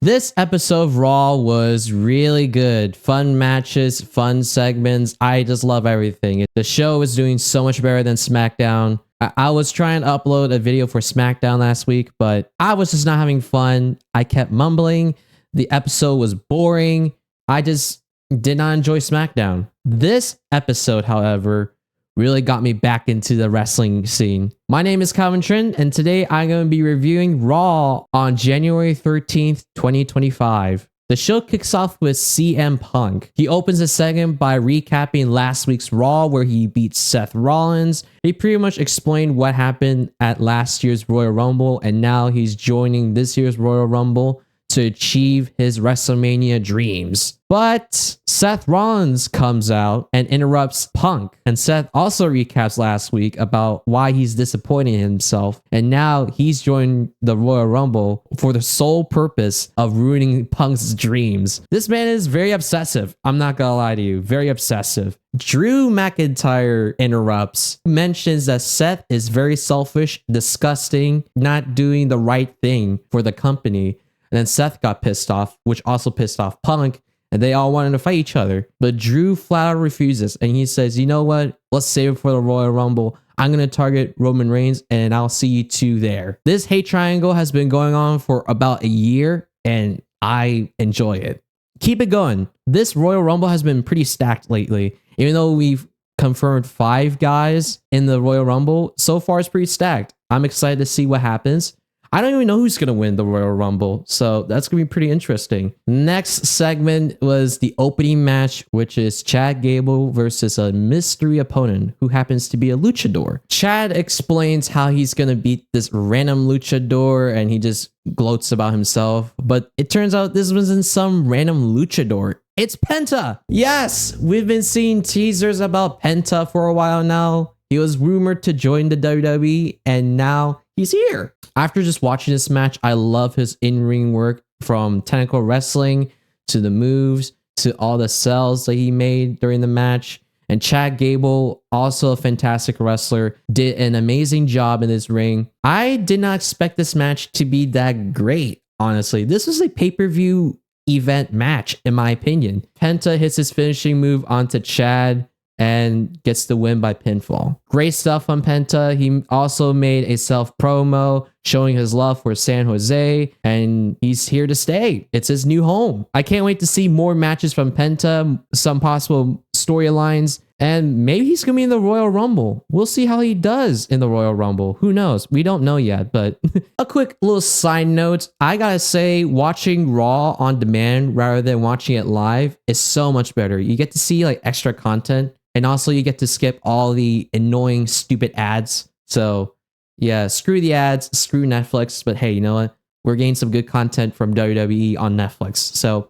This episode of Raw was really good. Fun matches, fun segments. I just love everything. The show is doing so much better than SmackDown. I was trying to upload a video for SmackDown last week, but I was just not having fun. I kept mumbling. The episode was boring. I just did not enjoy SmackDown. This episode, however, really got me back into the wrestling scene. My name is Calvin Trin, and today I'm going to be reviewing Raw on January 13th, 2025. The show kicks off with CM Punk. He opens the segment by recapping last week's Raw where he beat Seth Rollins. He pretty much explained what happened at last year's Royal Rumble, and now he's joining this year's Royal Rumble to achieve his WrestleMania dreams. But Seth Rollins comes out and interrupts Punk. And Seth also recaps last week about why he's disappointing himself. And now he's joined the Royal Rumble for the sole purpose of ruining Punk's dreams. This man is very obsessive. I'm not gonna lie to you, very obsessive. Drew McIntyre interrupts, mentions that Seth is very selfish, disgusting, not doing the right thing for the company. And then Seth got pissed off, which also pissed off Punk, and they all wanted to fight each other. But Drew flat out refuses, and he says, you know what? Let's save it for the Royal Rumble. I'm going to target Roman Reigns, and I'll see you two there. This hate triangle has been going on for about a year, and I enjoy it. Keep it going. This Royal Rumble has been pretty stacked lately. Even though we've confirmed 5 guys in the Royal Rumble, so far it's pretty stacked. I'm excited to see what happens. I don't even know who's going to win the Royal Rumble, so that's going to be pretty interesting. Next segment was the opening match, which is Chad Gable versus a mystery opponent who happens to be a luchador. Chad explains how he's going to beat this random luchador, and he just gloats about himself. But it turns out this wasn't some random luchador. It's Penta. Yes, we've been seeing teasers about Penta for a while now. He was rumored to join the WWE, and now he's here. After just watching this match, I love his in-ring work, from technical wrestling to the moves to all the sells that he made during the match. And Chad Gable, also a fantastic wrestler, did an amazing job in this ring. I did not expect this match to be that great, honestly. This was a pay-per-view event match, in my opinion. Penta hits his finishing move onto Chad and gets the win by pinfall. Great stuff on Penta. He also made a self promo showing his love for San Jose, and he's here to stay. It's his new home. I can't wait to see more matches from Penta, some possible storylines, and maybe he's gonna be in the Royal Rumble. We'll see how he does in the Royal Rumble. Who knows? We don't know yet, but a quick little side note. I gotta say, watching Raw on demand rather than watching it live is so much better. You get to see like extra content. And also you get to skip all the annoying, stupid ads. So yeah, screw the ads, screw Netflix. But hey, you know what? We're getting some good content from WWE on Netflix. So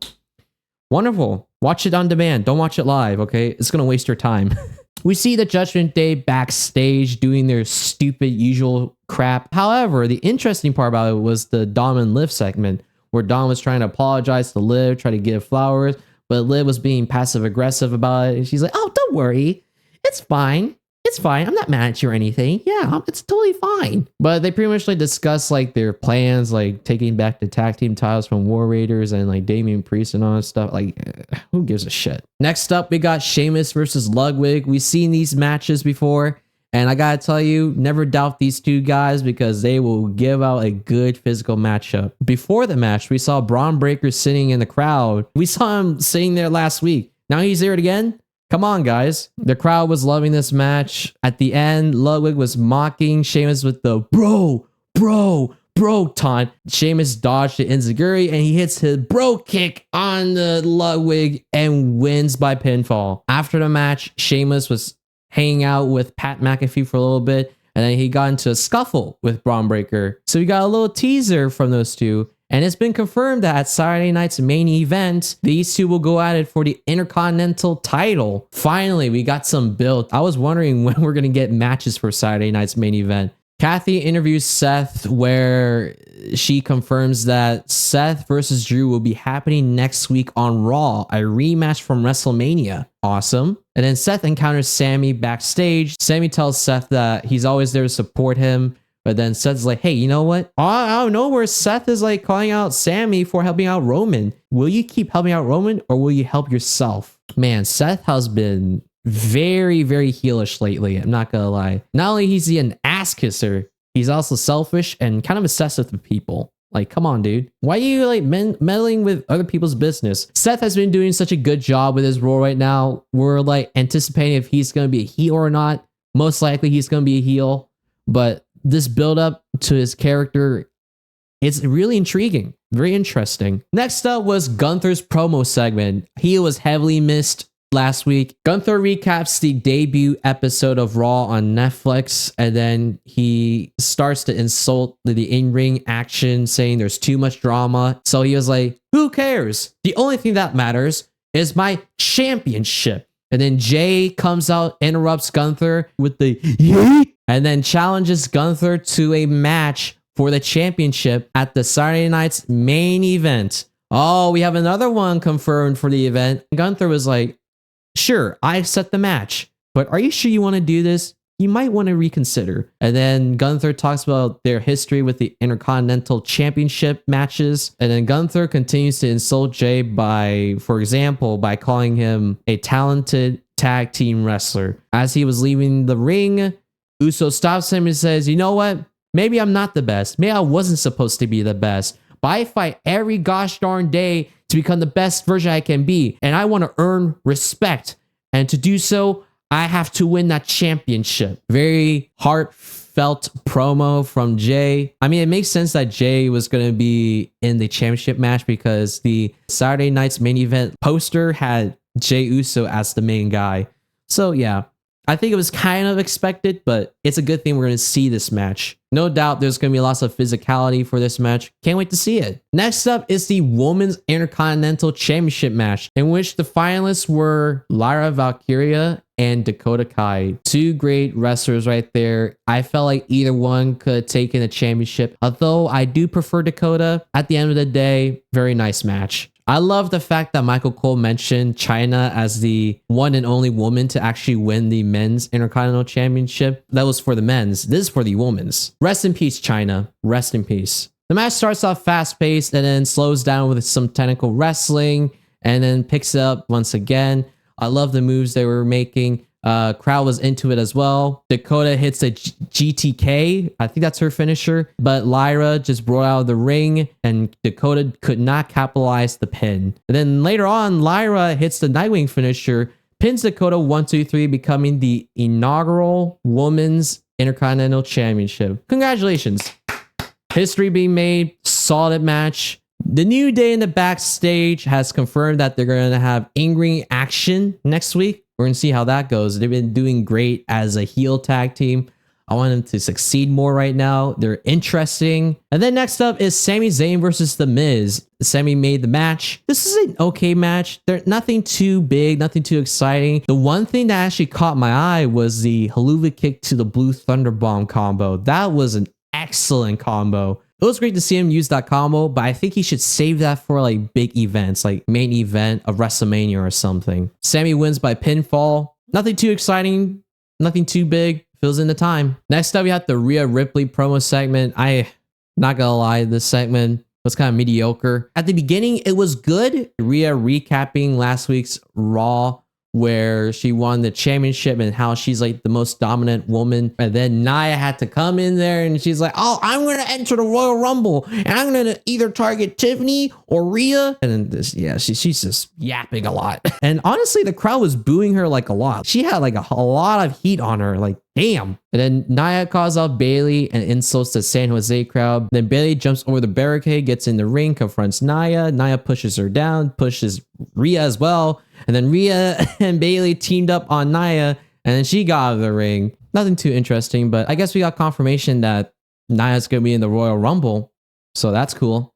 wonderful. Watch it on demand. Don't watch it live, okay? It's going to waste your time. We see the Judgment Day backstage doing their stupid usual crap. However, the interesting part about it was the Dom and Liv segment, where Dom was trying to apologize to Liv, try to give flowers. But Liv was being passive aggressive about it. She's like, oh, don't worry. It's fine. It's fine. I'm not mad at you or anything. Yeah, it's totally fine. But they pretty much like discuss like their plans, like taking back the tag team titles from War Raiders and like Damian Priest and all that stuff. Like, who gives a shit? Next up, we got Sheamus versus Ludwig. We've seen these matches before. And I gotta tell you, never doubt these two guys because they will give out a good physical matchup. Before the match, we saw Braun Breaker sitting in the crowd. We saw him sitting there last week. Now he's there again? Come on, guys. The crowd was loving this match. At the end, Ludwig was mocking Sheamus with the bro taunt. Sheamus dodged the enziguri and he hits his bro kick on the Ludwig and wins by pinfall. After the match, Sheamus was hanging out with Pat McAfee for a little bit, and then he got into a scuffle with Braun Breaker. So we got a little teaser from those two, and it's been confirmed that at Saturday night's main event, these two will go at it for the Intercontinental title. Finally, we got some build. I was wondering when we're going to get matches for Saturday night's main event. Kathy interviews Seth where she confirms that Seth versus Drew will be happening next week on Raw, a rematch from WrestleMania. Awesome. And then Seth encounters Sami backstage. Sami tells Seth that he's always there to support him But then Seth's like, hey, you know what? I don't know where Seth is like calling out Sami for helping out Roman. Will you keep helping out Roman or will you help yourself? Man, Seth has been very, very heelish lately. I'm not gonna lie. Not only is he an ass kisser, he's also selfish and kind of obsessive with people. Like, come on, dude. Why are you like meddling with other people's business? Seth has been doing such a good job with his role right now. We're like anticipating if he's gonna be a heel or not. Most likely he's gonna be a heel, but this build up to his character, it's really intriguing, very interesting. Next up was Gunther's promo segment. He was heavily missed last week. Gunther recaps the debut episode of Raw on Netflix, and then he starts to insult the in-ring action, saying there's too much drama. So he was like, who cares? The only thing that matters is my championship. And then Jay comes out, interrupts Gunther with the yeet, and then challenges Gunther to a match for the championship at the Saturday night's main event. Oh, we have another one confirmed for the event. Gunther was like, sure, I accept the match, but are you sure you want to do this? You might want to reconsider. And then Gunther talks about their history with the Intercontinental Championship matches. And then Gunther continues to insult Jay by, for example, by calling him a talented tag team wrestler. As he was leaving the ring, Uso stops him and says, you know what? Maybe I'm not the best. Maybe I wasn't supposed to be the best. But I fight every gosh darn day to become the best version I can be. And I want to earn respect. And to do so, I have to win that championship. Very heartfelt promo from Jay. I mean, it makes sense that Jay was going to be in the championship match because the Saturday night's main event poster had Jay Uso as the main guy. So yeah, I think it was kind of expected, but it's a good thing we're going to see this match. No doubt there's going to be lots of physicality for this match. Can't wait to see it. Next up is the Women's Intercontinental Championship match, in which the finalists were Lyra, Valkyria, and Dakota Kai. Two great wrestlers right there. I felt like either one could have taken a championship, although I do prefer Dakota. At the end of the day, very nice match. I love the fact that Michael Cole mentioned Chyna as the one and only woman to actually win the men's Intercontinental Championship. That was for the men's. This is for the women's. Rest in peace, Chyna. Rest in peace. The match starts off fast-paced and then slows down with some technical wrestling and then picks up once again. I love the moves they were making. Crowd was into it as well. Dakota hits a GTK. I think that's her finisher. But Lyra just brought out of the ring and Dakota could not capitalize the pin. And then later on, Lyra hits the Nightwing finisher, pins Dakota 1, 2, 3, becoming the inaugural Women's Intercontinental Championship. Congratulations. History being made. Solid match. The New Day in the backstage has confirmed that they're going to have in-ring action next week. We're going to see how that goes. They've been doing great as a heel tag team. I want them to succeed more right now. They're interesting. And then next up is Sami Zayn versus The Miz. Sami made the match. This is an okay match. There's nothing too big, nothing too exciting. The one thing that actually caught my eye was the Ludwig kick to the Blue Thunder Bomb combo. That was an excellent combo. It was great to see him use that combo, but I think he should save that for like big events, like main event of WrestleMania or something. Sami wins by pinfall. Nothing too exciting, nothing too big. Fills in the time. Next up, we have the Rhea Ripley promo segment. Not gonna lie, this segment was kind of mediocre. At the beginning, it was good. Rhea recapping last week's Raw, where she won the championship and how she's like the most dominant woman. And then Nia had to come in there and she's like, oh, I'm going to enter the Royal Rumble and I'm going to either target Tiffany or Rhea. And then this, yeah, she's just yapping a lot. And honestly, the crowd was booing her like a lot. She had like a lot of heat on her, like, damn. And then Nia calls out Bayley and insults the San Jose crowd. Then Bayley jumps over the barricade, gets in the ring, confronts Nia. Nia pushes her down, pushes Rhea as well. And then Rhea and Bayley teamed up on Nia, and then she got out of the ring. Nothing too interesting, but I guess we got confirmation that Nia's going to be in the Royal Rumble. So that's cool.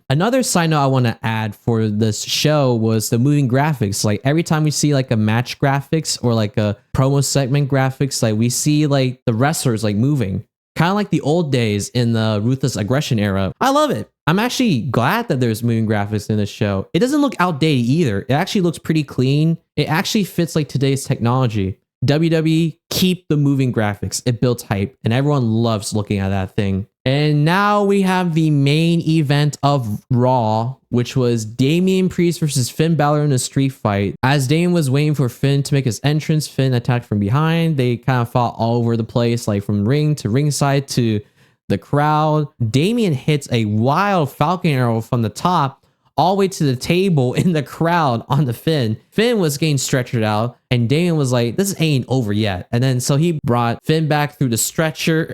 Another side note I want to add for this show was the moving graphics. Like every time we see like a match graphics or like a promo segment graphics, like we see like the wrestlers like moving. Kind of like the old days in the Ruthless Aggression era. I love it. I'm actually glad that there's moving graphics in this show. It doesn't look outdated either. It actually looks pretty clean. It actually fits like today's technology. WWE, keep the moving graphics. It builds hype and everyone loves looking at that thing. And now we have the main event of Raw, which was Damian Priest versus Finn Bálor in a street fight. As Damian was waiting for Finn to make his entrance, Finn attacked from behind. They kind of fought all over the place, like from ring to ringside to the crowd. Damian hits a wild Falcon Arrow from the top all the way to the table in the crowd on the Finn. Finn was getting stretchered out and Damian was like, this ain't over yet. And then so he brought Finn back through the stretcher.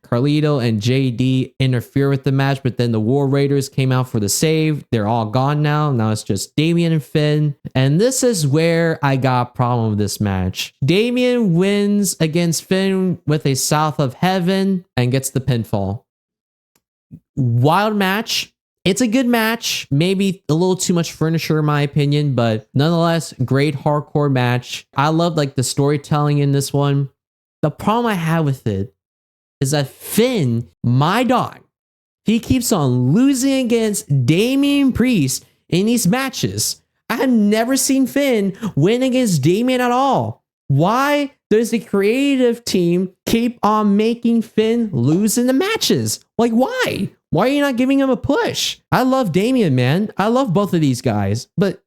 Carlito and JD interfere with the match, but then the War Raiders came out for the save. They're all gone now. Now it's just Damian and Finn. And this is where I got a problem with this match. Damian wins against Finn with a South of Heaven and gets the pinfall. Wild match. It's a good match, maybe a little too much furniture in my opinion, but nonetheless, great hardcore match. I love like the storytelling in this one. The problem I have with it is that Finn, my dog, he keeps on losing against Damian Priest in these matches. I have never seen Finn win against Damian at all. Why does the creative team keep on making Finn lose in the matches? Like, why? Why are you not giving him a push? I love Damian, man. I love both of these guys. But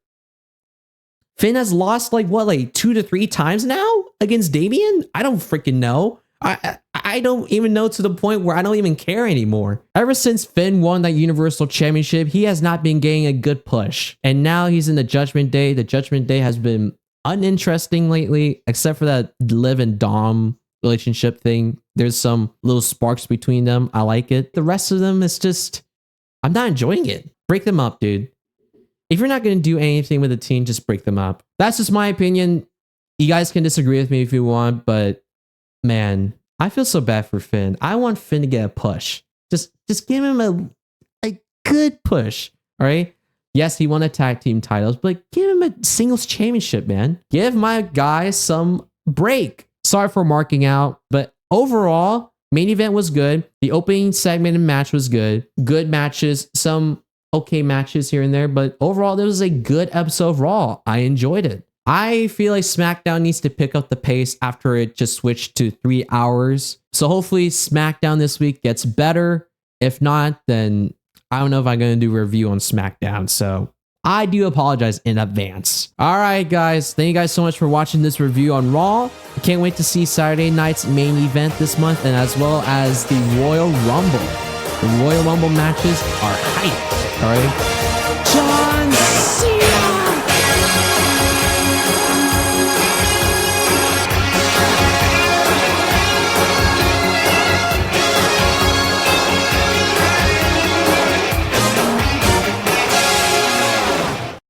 Finn has lost like 2 to 3 times now against Damian? I don't freaking know. I don't even know, to the point where I don't even care anymore. Ever since Finn won that Universal Championship, he has not been getting a good push. And now he's in the Judgment Day. The Judgment Day has been uninteresting lately, except for that Liv and Dom relationship thing. There's some little sparks between them. I like it. The rest of them is just, I'm not enjoying it. Break them up, dude. If you're not going to do anything with the team, just break them up. That's just my opinion. You guys can disagree with me if you want, but man, I feel so bad for Finn. I want Finn to get a push. Just give him a good push. All right. Yes, he won a tag team titles, but give him a singles championship, man. Give my guy some break. Sorry for marking out, but overall, main event was good. The opening segment and match was good. Good matches, some okay matches here and there, but overall, there was a good episode of Raw. I enjoyed it. I feel like SmackDown needs to pick up the pace after it just switched to 3 hours. So hopefully SmackDown this week gets better. If not, then I don't know if I'm going to do a review on SmackDown. So I do apologize in advance. All right, guys. Thank you guys so much for watching this review on Raw. I can't wait to see Saturday night's main event this month, and as well as the Royal Rumble. The Royal Rumble matches are hyped. All right.